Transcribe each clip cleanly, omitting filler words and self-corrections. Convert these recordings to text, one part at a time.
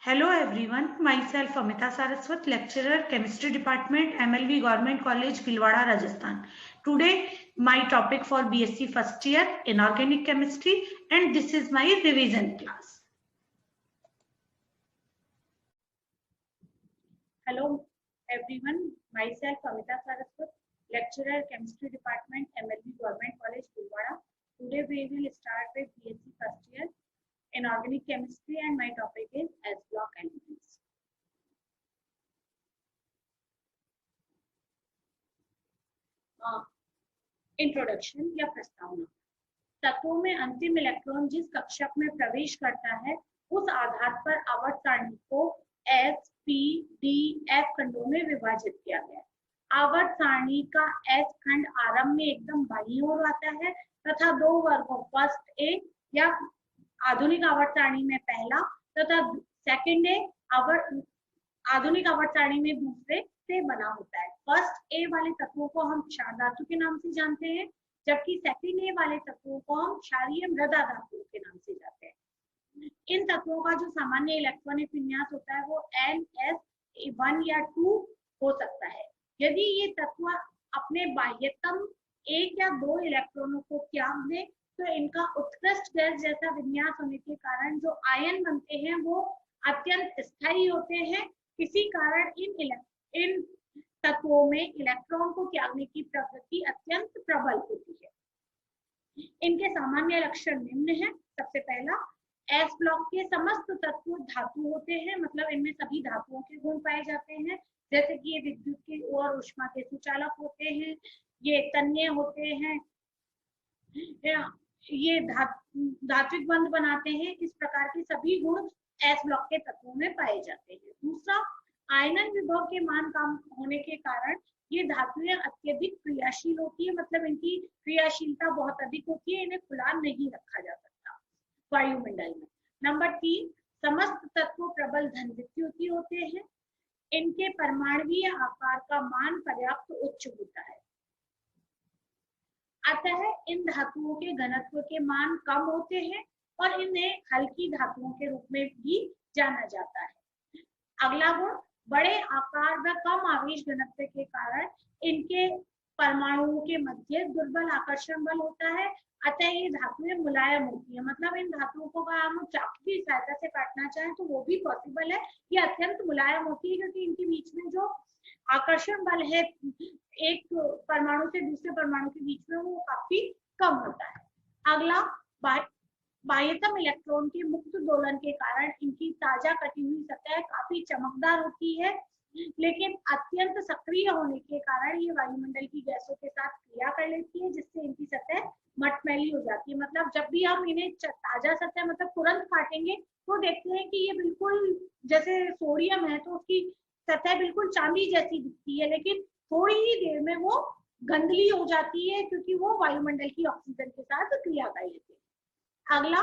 Hello everyone, myself Amita Saraswat, lecturer, Chemistry Department, MLV Government College, Bhilwara, Rajasthan. Today, my topic for BSc first year, Inorganic Chemistry, and this is my revision class. Hello everyone, myself Amita Saraswat, lecturer, Chemistry Department, MLV Government College, Bhilwara. Today we will start with BSc first year, Inorganic Chemistry, and my topic is S block elements. Introduction या प्रस्तावना। तत्वों में अंतिम electron जिस कक्षक में प्रवेश करता है उस आधार पर आवर्त सारणी को एस, पी, डी, एफ खंडों में विभाजित किया गया। आवर्त सारणी का एस खंड आरंभ में एकदम बाईं ओर आता है तथा दो वर्गों फर्स्ट ए या आधुनिक आवर्त सारणी में पहला तथा सेकंड ए आधुनिक आवर्त सारणी में दूसरे से बना होता है। फर्स्ट ए वाले तत्वों को हम क्षार धातु के नाम से जानते हैं, जबकि सेकंड ए वाले तत्वों को हम क्षारीय मृदा धातु के नाम से जानते हैं। इन तत्वों का जो सामान्य इलेक्ट्रॉनिक विन्यास होता है वो NS1 या 2 हो सकता है। यदि ये तत्व अपने बाह्यतम एक या दो इलेक्ट्रॉनों को त्याग दे तो इनका उत्कृष्ट गैस जैसा विन्यास होने के कारण जो आयन बनते हैं वो अत्यंत स्थायी होते हैं। किसी कारण इन तत्वों में इलेक्ट्रॉन को त्यागने की प्रवृत्ति अत्यंत प्रबल होती है। इनके सामान्य लक्षण निम्न हैं। सबसे पहला, एस ब्लॉक के समस्त तत्व धातु होते हैं, मतलब इनमें सभी धातुओं के गुण पाए जाते हैं, जैसे कि ये विद्युत की और ऊष्मा के सुचालक होते हैं, ये तन्य होते हैं, ये धात्विक बंध बनाते हैं। इस प्रकार के सभी गुण एस ब्लॉक के तत्वों में पाए जाते हैं। दूसरा, आयनन विभव के मान कम होने के कारण ये धातुएं अत्यधिक क्रियाशील होती है, मतलब इनकी क्रियाशीलता बहुत अधिक होती है, इन्हें खुला नहीं रखा जा सकता वायुमंडल में। नंबर 3, समस्त तत्व प्रबल धन विद्युतीय होते हैं। इनके परमाणुीय आकार का मान पर्याप्त उच्च होता है, अतः इन धातुओं के घनत्व के मान कम होते हैं और इन्हें हल्की धातुओं के रूप में भी जाना जाता है। अगला गुण, बड़े आकार व कम आवेश घनत्व के कारण इनके परमाणुओं के मध्य दुर्बल आकर्षण बल होता है, अतः ये धातुएं मुलायम होती है, मतलब इन धातुओं को अगर हम चाकू की सहायता से काटना चाहें तो वो भी पॉसिबल है। ये अत्यंत मुलायम होती है क्योंकि इनके बीच में जो आकर्षण बल है एक परमाणु से दूसरे परमाणु के बीच में वो काफी कम होता है। अगला, बाह्यतम इलेक्ट्रॉन के मुक्त दोलन के कारण इनकी ताजा कटी हुई सतह काफी चमकदार होती है, लेकिन अत्यंत सक्रिय होने के कारण ये वायुमंडल की गैसों के साथ क्रिया कर लेती है, जिससे इनकी सतह मटमैली हो जाती है। मतलब जब भी हम इन्हें ताजा सतह मतलब तुरंत काटेंगे तो देखते हैं कि ये बिल्कुल जैसे सोडियम है तो उसकी सतह बिल्कुल चांदी जैसी दिखती है, लेकिन थोड़ी ही देर में वो गंदली हो जाती है क्योंकि वो वायुमंडल की ऑक्सीजन के साथ क्रिया कर लेते हैं। अगला,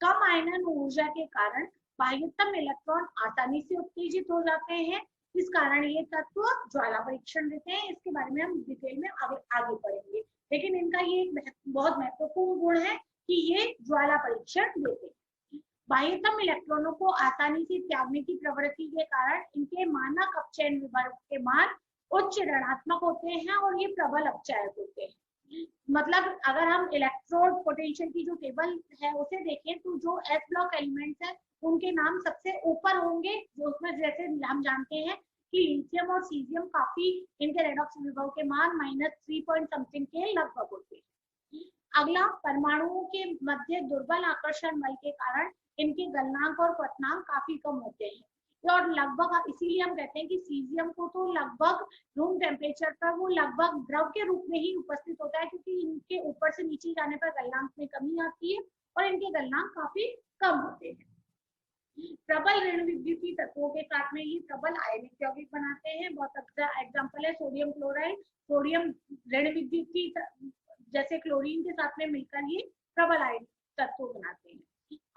कम आयनन ऊर्जा के कारण बाह्यतम इलेक्ट्रॉन आसानी से उत्तेजित हो जाते हैं, इस कारण ये तत्व ज्वाला परीक्षण देते हैं। इसके बारे में हम डिटेल में आगे पढ़ेंगे, लेकिन इनका ये एक बहुत महत्वपूर्ण गुण है कि ये ज्वाला परीक्षण देते हैं। बाह्यतम इलेक्ट्रॉनों को आसानी से त्यागने की प्रवृत्ति के कारण इनके मानक अपचयन विभव के मान उच्च ऋणात्मक होते हैं और ये प्रबल अपचायक होते हैं। मतलब अगर हम इलेक्ट्रोड पोटेंशियल की जो टेबल है उसे देखें तो जो एस ब्लॉक एलिमेंट्स है उनके नाम सबसे ऊपर होंगे, जो उसमें जैसे हम जानते हैं कि लिथियम और सीजियम काफी इनके रेडॉक्स विभव के मान -3 पॉइंट समथिंग के लगभग होते हैं। अगला, परमाणुओं के मध्य दुर्बल आकर्षण बल के कारण इनके गलनांक और क्वथनांक काफी कम होते हैं, और लगभग इसीलिए हम कहते हैं कि सीजियम को तो लगभग रूम टेम्परेचर पर वो लगभग द्रव के रूप में ही उपस्थित होता है, क्योंकि इनके ऊपर से नीचे जाने पर गलनांक में कमी आती है और इनके गलनांक काफी कम होते हैं। प्रबल ऋण विद्युतीय तत्वों के साथ में ये प्रबल आयनिक यौगिक बनाते हैं। बहुत अच्छा एग्जाम्पल है सोडियम क्लोराइड। सोडियम ऋण विद्युतीय जैसे क्लोरीन के साथ में मिलकर ये प्रबल आयनिक तत्व बनाते हैं।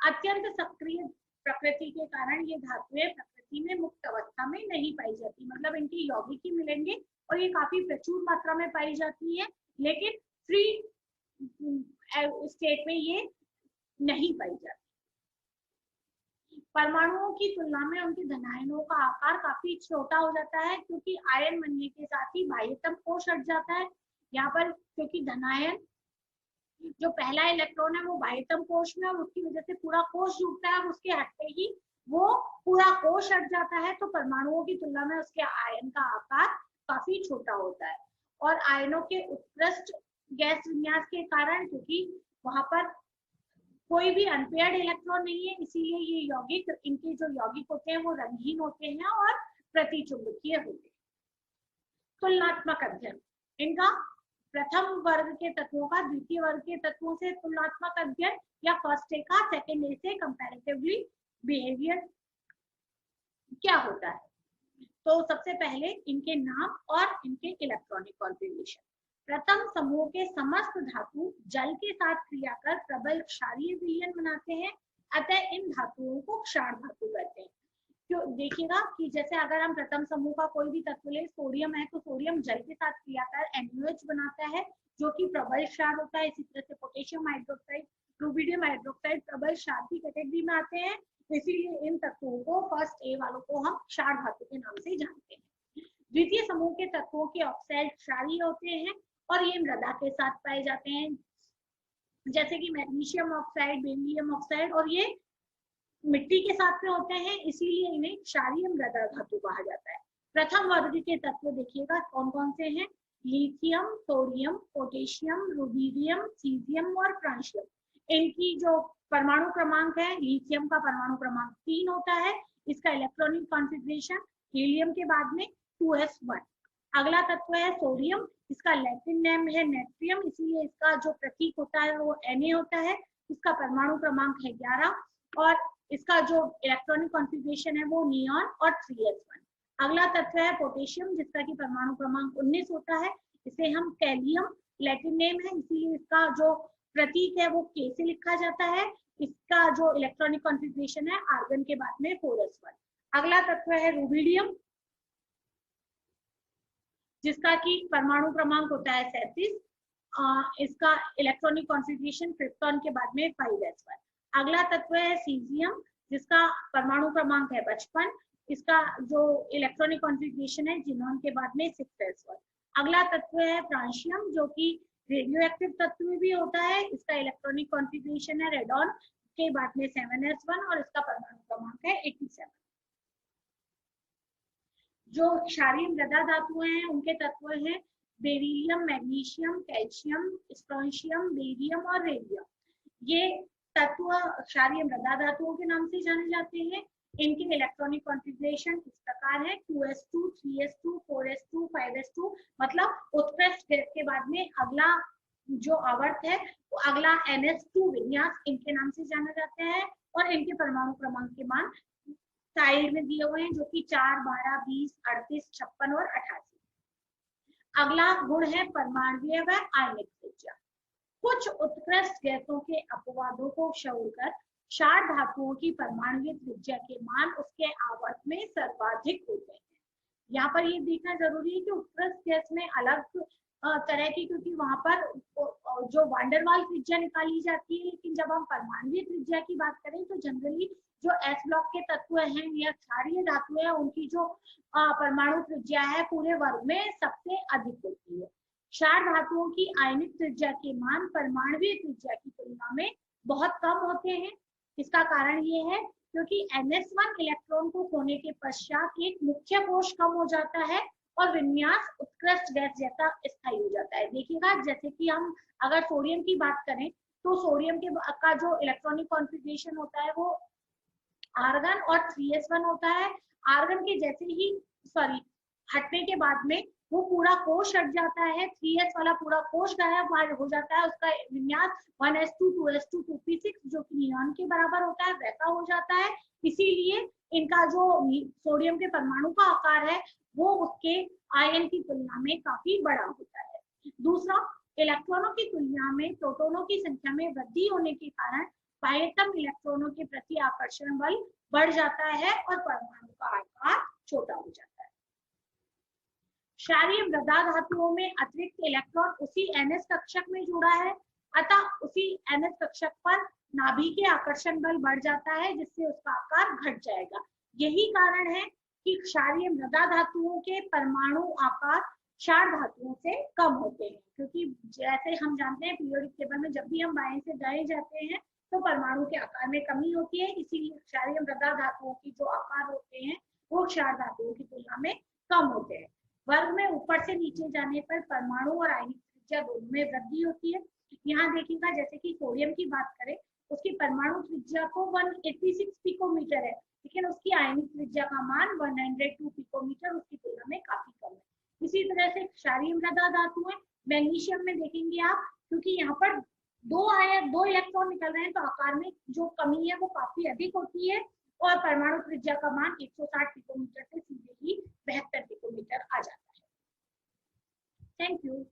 अत्यंत सक्रिय प्रकृति के कारण ये धातुएं प्रकृति में मुक्त अवस्था में नहीं पाई जाती, मतलब इनके यौगिक ही मिलेंगे और ये काफी प्रचुर मात्रा में पाई जाती है, लेकिन फ्री स्टेट में ये नहीं पाई जाती। परमाणुओं की तुलना में उनके धनायनों का आकार काफी छोटा हो जाता है, क्योंकि आयन बनने के साथ ही बाह्यतम कोश हट जाता है। यहाँ पर क्योंकि धनायन जो पहला इलेक्ट्रॉन है वो बाह्यतम कोश में, और उसकी वजह से पूरा कोश जुड़ता है, और उसके हटते ही वो पूरा कोश हट जाता है, तो परमाणुओं की तुलना में उसके आयन का आकार काफी छोटा होता है। और आयनों के उत्कृष्ट गैस विन्यास के कारण, क्योंकि वहां पर कोई भी अनपेयर्ड इलेक्ट्रॉन नहीं है, इसीलिए ये यौगिक, इनके जो यौगिक होते हैं वो रंगीन होते हैं और प्रतिचुंबकीय होते हैं। तुलनात्मक अध्ययन, इनका प्रथम वर्ग के तत्वों का द्वितीय वर्ग के तत्वों से तुलनात्मक अध्ययन, या फर्स्ट ए का सेकेंड ए से कंपैरेटिवली बिहेवियर क्या होता है। तो सबसे पहले इनके नाम और इनके इलेक्ट्रॉनिक कॉन्फ़िगरेशन। प्रथम समूह के समस्त धातु जल के साथ क्रिया कर प्रबल क्षारीय विलयन बनाते हैं, अतः इन धातुओं को क्षार धातु कहते हैं। क्यों, देखिएगा कि जैसे अगर हम प्रथम समूह का कोई भी तत्व ले, सोडियम है, तो सोडियम जल के साथ क्रिया कर NaOH बनाता है, जो कि प्रबल क्षार होता है। इसी तरह से पोटेशियम हाइड्रोक्साइड, रुबिडियम हाइड्रोक्साइड प्रबल क्षार की कैटेगरी में आते हैं, इसीलिए इन तत्वों को फर्स्ट ए वालों को हम क्षार धातु के नाम से जानते हैं। द्वितीय समूह के तत्वों के ऑक्साइड क्षारीय होते हैं और ये मृदा के साथ पाए जाते हैं, जैसे कि मैग्नीशियम ऑक्साइड, बेरिलियम ऑक्साइड, और ये मिट्टी के साथ में होते हैं, इसीलिए इन्हें क्षारीय मृदा धातु कहा जाता है। प्रथम वर्ग के तत्व देखिएगा कौन कौन से हैं, lithium, sodium, potassium, rubidium, caesium और फ्रांशियम। इनकी जो परमाणु क्रमांक है, लिथियम का परमाणु क्रमांक 3 होता है, इसका इलेक्ट्रॉनिक कॉन्फ़िगरेशन हीलियम के बाद में 2s1। अगला तत्व है सोडियम, इसका लैटिन नेम है नेट्रियम, इसीलिए इसका जो प्रतीक होता है वो Na होता है, इसका परमाणु क्रमांक है 11, और इसका जो इलेक्ट्रॉनिक कॉन्फ़िगरेशन है वो नियॉन और 3s1। अगला तत्व है पोटेशियम, जिसका की परमाणु क्रमांक 19 होता है, इसे हम कैलियम, लैटिन नेम है, इसीलिए इसका जो प्रतीक है वो K से लिखा जाता है। इसका जो इलेक्ट्रॉनिक कॉन्फ़िगरेशन है आर्गन के बाद में 4s1। अगला तत्व है रुबिडियम, जिसका की परमाणु क्रमांक होता है 37, इसका इलेक्ट्रॉनिक कॉन्फ़िगरेशन क्रिप्टॉन के बाद में 5s1। अगला तत्व है सीजियम, जिसका परमाणु क्रमांक है 55, इसका जो इलेक्ट्रॉनिक कॉन्फ़िगरेशन है जिनॉन के बाद में 6s1। अगला तत्व है फ्रांशियम, जो कि रेडियो एक्टिव तत्व में भी होता है, इसका इलेक्ट्रॉनिक कॉन्फ़िगरेशन है रेडॉन के बाद में 7s1 और इसका परमाणु क्रमांक है 87। जो क्षारीय मृदा धातुएं हैं उनके तत्व हैं beryllium, magnesium, calcium, strontium, barium और रेडियम। ये तत्व क्षारीय मृदा धातुओं के नाम से जाने जाते हैं। इनके इलेक्ट्रॉनिक कॉन्फ़िगरेशन इस प्रकार है 2s2, 3s2, 4s2, 5s2। मतलब उत्कृष्ट गैस के बाद में अगला जो आवर्त है वो अगला NS2 विन्यास इनके नाम से जाना जाता है, और इनके परमाणु क्रमांक के मान साइड में दिए हुए हैं, जो कि 4, 12, 20, 38, 56 और 88। अगला गुण है परमाणुीय व आयनिक त्रिज्या। कुछ उत्कृष्ट गैसों के अपवादों को छोड़कर क्षार धातुओं की परमाणुीय त्रिज्या के मान उसके आवर्त में सर्वाधिक होते हैं। यहाँ पर ये देखना जरूरी है कि उत्कृष्ट गैस में अलग तरह की, क्योंकि वहां पर जो वांडरवाल त्रिज्या निकाली जाती है, लेकिन जब हम परमाणुीय त्रिज्या की बात करें तो जनरली जो S ब्लॉक के तत्व हैं या क्षारीय धातु है उनकी जो परमाणु त्रिज्या है पूरे वर्ग में सबसे अधिक होती है। क्षार धातुओं की आयनिक त्रिज्या के मान परमाणुीय त्रिज्या की तुलना में बहुत कम होते हैं। इसका कारण ये है क्योंकि NS1 इलेक्ट्रॉन को खोने के पश्चात एक मुख्य कोश कम हो जाता है और विन्यास उत्कृष्ट गैस जैसा स्थायी हो जाता है। देखिएगा जैसे कि हम अगर सोडियम की बात करें तो सोडियम के का जो इलेक्ट्रॉनिक कॉन्फ़िगरेशन होता है वो आर्गन और 3s1 होता है। आर्गन के जैसे ही हटने के बाद में वो पूरा कोश हट जाता है, 3s वाला पूरा कोश गायब हो जाता है, उसका विन्यास 1s2, 2s2, 2p6 जो कि नियॉन के बराबर होता है वैसा हो जाता है। इसीलिए इनका जो सोडियम के परमाणु का आकार है वो उसके आयन की तुलना में काफी बड़ा होता है। दूसरा, इलेक्ट्रॉनों की तुलना में प्रोटॉनों की संख्या में वृद्धि होने के कारण बाह्यतम इलेक्ट्रॉनों के प्रति आकर्षण बल बढ़ जाता है और परमाणु का आकार छोटा हो जाता है। क्षारीय मृदा धातुओं में अतिरिक्त इलेक्ट्रॉन उसी NS कक्षक में जुड़ा है, अतः उसी NS कक्षक पर नाभि के आकर्षण बल बढ़ जाता है, जिससे उसका आकार घट जाएगा। यही कारण है कि क्षारीय मृदा धातुओं के परमाणु आकार क्षार धातुओं से कम होते हैं, क्योंकि जैसे हम जानते हैं पीरियोडिक टेबल में जब भी हम बाएं से दाएं जाते हैं तो परमाणु के आकार में कमी होती है, इसीलिए क्षारीय मृदा धातुओं की जो आकार होते हैं वो क्षार धातुओं की तुलना में कम होते हैं। वर्ग में ऊपर से नीचे जाने पर परमाणु और आयनिक त्रिज्या दोनों में वृद्धि होती है। यहाँ देखिएगा, जैसे कि सोडियम की बात करें, उसकी परमाणु त्रिज्या को 186 पिकोमीटर है, लेकिन उसकी आयनिक त्रिज्या का मान 102 पिकोमीटर उसकी तुलना में काफी कम है। इसी तरह से क्षारीय मृदा धातु है, मैग्नीशियम में देखेंगे आप, क्योंकि यहाँ पर दो इलेक्ट्रॉन निकल रहे हैं तो आकार में जो कमी है वो काफी अधिक होती है, और परमाणु त्रिज्या का मान 160 पिकोमीटर से सीधे ही 72 पिकोमीटर आ जाता है। Thank you.